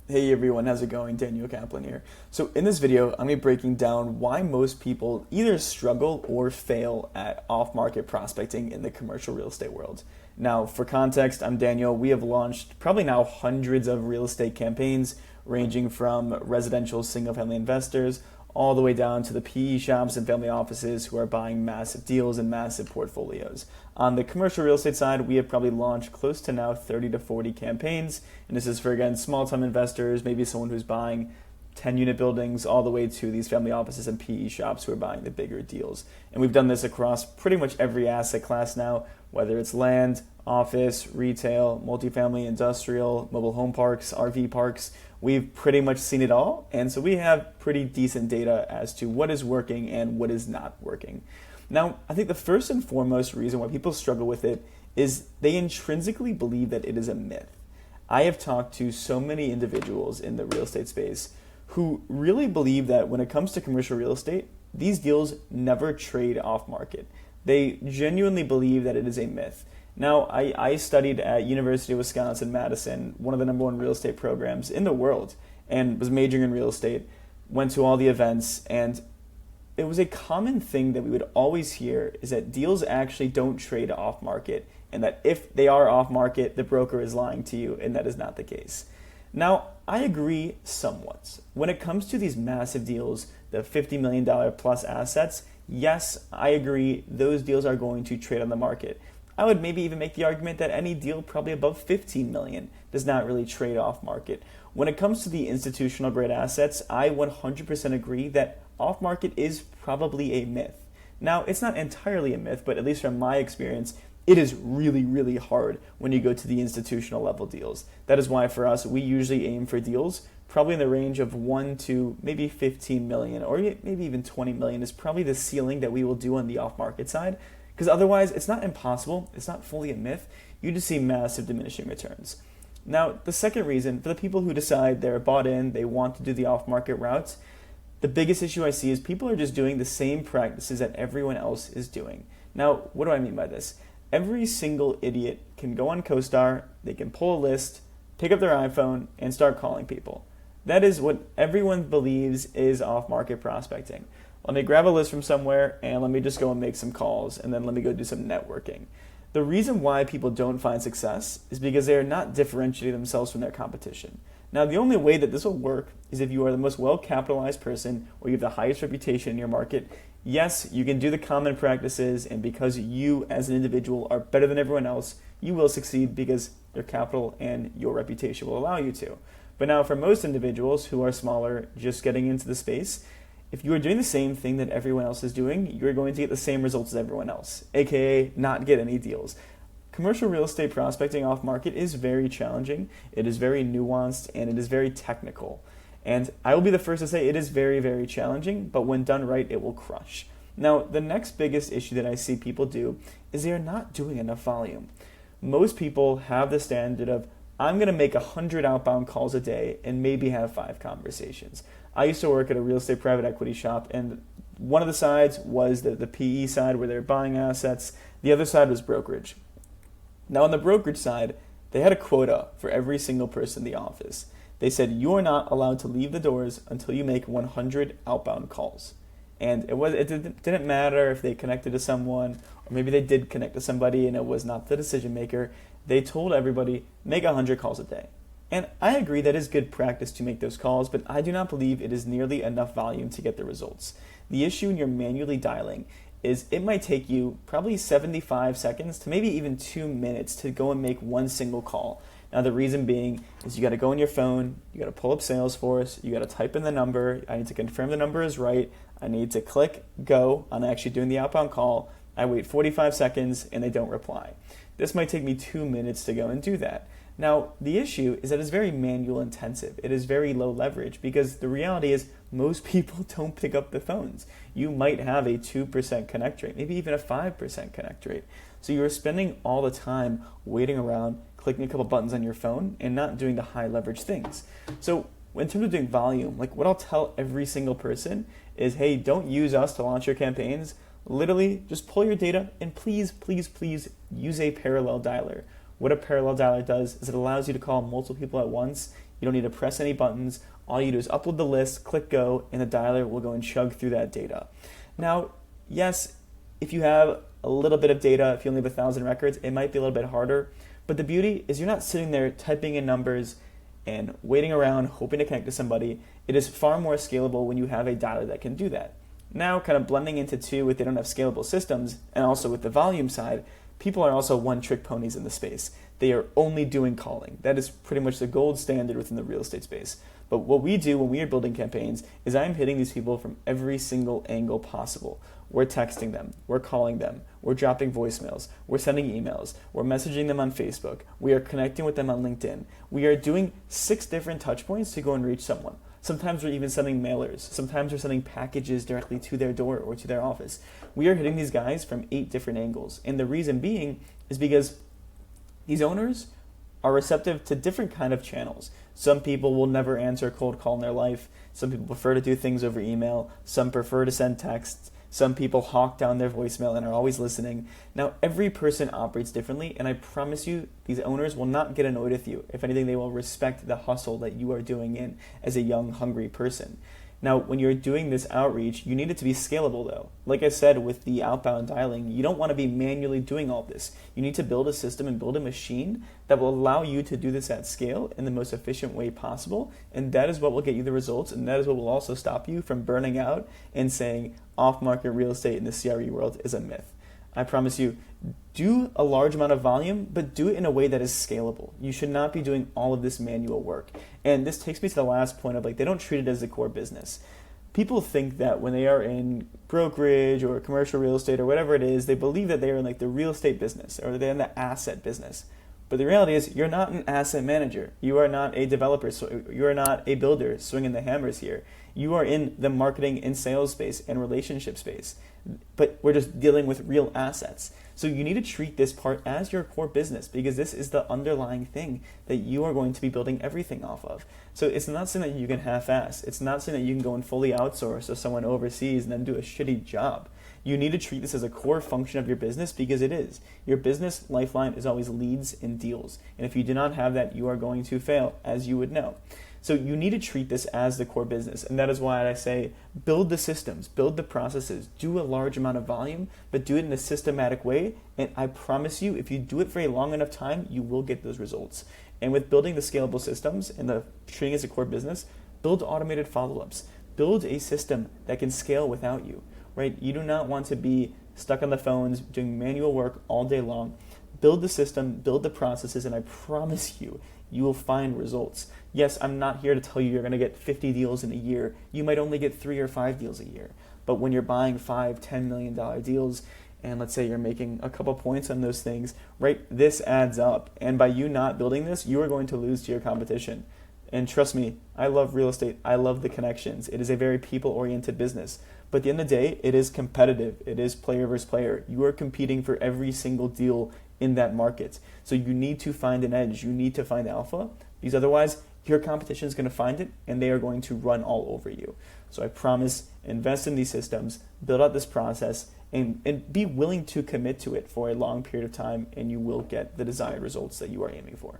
Hey everyone, how's it going? Daniel Kaplan here. So in this video, I'm going to be breaking down why most people either struggle or fail at off-market prospecting in the commercial real estate world. Now, for context, I'm Daniel. We have launched probably now hundreds of real estate campaigns ranging from residential single-family investors all the way down to the PE shops and family offices who are buying massive deals and massive portfolios. On the commercial real estate side, we have probably launched close to now 30 to 40 campaigns. And this is for, again, small time investors, maybe someone who's buying 10 unit buildings, all the way to these family offices and PE shops who are buying the bigger deals. And we've done this across pretty much every asset class now, whether it's land, office, retail, multifamily, industrial, mobile home parks, RV parks. We've pretty much seen it all. And so we have pretty decent data as to what is working and what is not working. Now, I think the first and foremost reason why people struggle with it is they intrinsically believe that it is a myth. I have talked to so many individuals in the real estate space who really believe that when it comes to commercial real estate, these deals never trade off market. They genuinely believe that it is a myth. Now, I studied at University of Wisconsin-Madison, one of the number one real estate programs in the world, and was majoring in real estate, went to all the events, and it was a common thing that we would always hear is that deals actually don't trade off market, and that if they are off market, the broker is lying to you, and that is not the case. Now, I agree somewhat. When it comes to these massive deals, the $50 million plus assets, yes, I agree those deals are going to trade on the market. I would maybe even make the argument that any deal probably above 15 million does not really trade off market. When it comes to the institutional grade assets, I 100% agree that off market is probably a myth. Now, it's not entirely a myth, but at least from my experience, it is really, really hard when you go to the institutional level deals. That is why for us, we usually aim for deals probably in the range of 1 to maybe 15 million or maybe even 20 million is probably the ceiling that we will do on the off market side. Because otherwise, it's not impossible, it's not fully a myth, you just see massive diminishing returns. Now, the second reason, for the people who decide they're bought in, they want to do the off-market routes, the biggest issue I see is people are just doing the same practices that everyone else is doing. Now, what do I mean by this? Every single idiot can go on CoStar, they can pull a list, pick up their iPhone, and start calling people. That is what everyone believes is off-market prospecting. Let me grab a list from somewhere and let me just go and make some calls and then let me go do some networking. The reason why people don't find success is because they are not differentiating themselves from their competition. Now, the only way that this will work is if you are the most well-capitalized person or you have the highest reputation in your market. Yes, you can do the common practices, and because you as an individual are better than everyone else, you will succeed because your capital and your reputation will allow you to. But now for most individuals who are smaller, just getting into the space, if you are doing the same thing that everyone else is doing, you're going to get the same results as everyone else, aka not get any deals. Commercial real estate prospecting off market is very challenging, it is very nuanced, and it is very technical. And I will be the first to say it is very, very challenging, but when done right, it will crush. Now, the next biggest issue that I see people do is they are not doing enough volume. Most people have the standard of, I'm going to make 100 outbound calls a day and maybe have 5 conversations. I used to work at a real estate private equity shop, and one of the sides was the PE side where they're buying assets. The other side was brokerage. Now on the brokerage side, they had a quota for every single person in the office. They said, you are not allowed to leave the doors until you make 100 outbound calls. And it didn't matter if they connected to someone, or maybe they did connect to somebody and it was not the decision maker. They told everybody, make 100 calls a day. And I agree that is good practice to make those calls, but I do not believe it is nearly enough volume to get the results. The issue when you're manually dialing is it might take you probably 75 seconds to maybe even 2 minutes to go and make one single call. Now the reason being is you got to go on your phone, you got to pull up Salesforce, you got to type in the number, I need to confirm the number is right, I need to click go on actually doing the outbound call, I wait 45 seconds and they don't reply. This might take me 2 minutes to go and do that. Now, the issue is that it's very manual intensive. It is very low leverage because the reality is most people don't pick up the phones. You might have a 2% connect rate, maybe even a 5% connect rate. So you're spending all the time waiting around, clicking a couple buttons on your phone and not doing the high leverage things. So in terms of doing volume, like what I'll tell every single person is, hey, don't use us to launch your campaigns. Literally just pull your data and please, please, please use a parallel dialer. What a parallel dialer does is it allows you to call multiple people at once. You don't need to press any buttons. All you do is upload the list, click go, and the dialer will go and chug through that data. Now, yes, if you have a little bit of data, if you only have 1,000 records, it might be a little bit harder. But the beauty is you're not sitting there typing in numbers and waiting around hoping to connect to somebody. It is far more scalable when you have a dialer that can do that. Now, kind of blending into two with they don't have scalable systems, and also with the volume side, people are also one-trick ponies in the space. They are only doing calling. That is pretty much the gold standard within the real estate space. But what we do when we are building campaigns is I'm hitting these people from every single angle possible. We're texting them, we're calling them, we're dropping voicemails, we're sending emails, we're messaging them on Facebook, we are connecting with them on LinkedIn. We are doing 6 different touch points to go and reach someone. Sometimes we're even sending mailers. Sometimes we're sending packages directly to their door or to their office. We are hitting these guys from 8 different angles. And the reason being is because these owners are receptive to different kind of channels. Some people will never answer a cold call in their life. Some people prefer to do things over email. Some prefer to send texts. Some people hawk down their voicemail and are always listening. Now, every person operates differently, and I promise you, these owners will not get annoyed with you. If anything, they will respect the hustle that you are doing in as a young, hungry person. Now, when you're doing this outreach, you need it to be scalable, though. Like I said, with the outbound dialing, you don't want to be manually doing all this. You need to build a system and build a machine that will allow you to do this at scale in the most efficient way possible, and that is what will get you the results, and that is what will also stop you from burning out and saying off-market real estate in the CRE world is a myth. I promise you, do a large amount of volume, but do it in a way that is scalable. You should not be doing all of this manual work. And this takes me to the last point of they don't treat it as a core business. People think that when they are in brokerage or commercial real estate or whatever it is, they believe that they are in the real estate business or they're in the asset business. But the reality is you're not an asset manager. You are not a developer. So you are not a builder swinging the hammers here. You are in the marketing and sales space and relationship space. But we're just dealing with real assets. So you need to treat this part as your core business because this is the underlying thing that you are going to be building everything off of. So it's not something that you can half-ass. It's not something that you can go and fully outsource to someone overseas and then do a shitty job. You need to treat this as a core function of your business because it is. Your business lifeline is always leads and deals. And if you do not have that, you are going to fail, as you would know. So you need to treat this as the core business. And that is why I say build the systems, build the processes, do a large amount of volume, but do it in a systematic way. And I promise you, if you do it for a long enough time, you will get those results. And with building the scalable systems and the treating it as a core business, build automated follow-ups. Build a system that can scale without you, right? You do not want to be stuck on the phones doing manual work all day long. Build the system, build the processes, and I promise you, you will find results. Yes, I'm not here to tell you you're going to get 50 deals in a year. You might only get 3 or 5 deals a year. But when you're buying $5, $10 million deals, and let's say you're making a couple points on those things, right, this adds up. And by you not building this, you are going to lose to your competition. And trust me, I love real estate. I love the connections. It is a very people-oriented business. But at the end of the day, it is competitive. It is player versus player. You are competing for every single deal in that market. So you need to find an edge. You need to find alpha, because otherwise your competition is going to find it and they are going to run all over you. So I promise, invest in these systems, build out this process, and be willing to commit to it for a long period of time, and you will get the desired results that you are aiming for.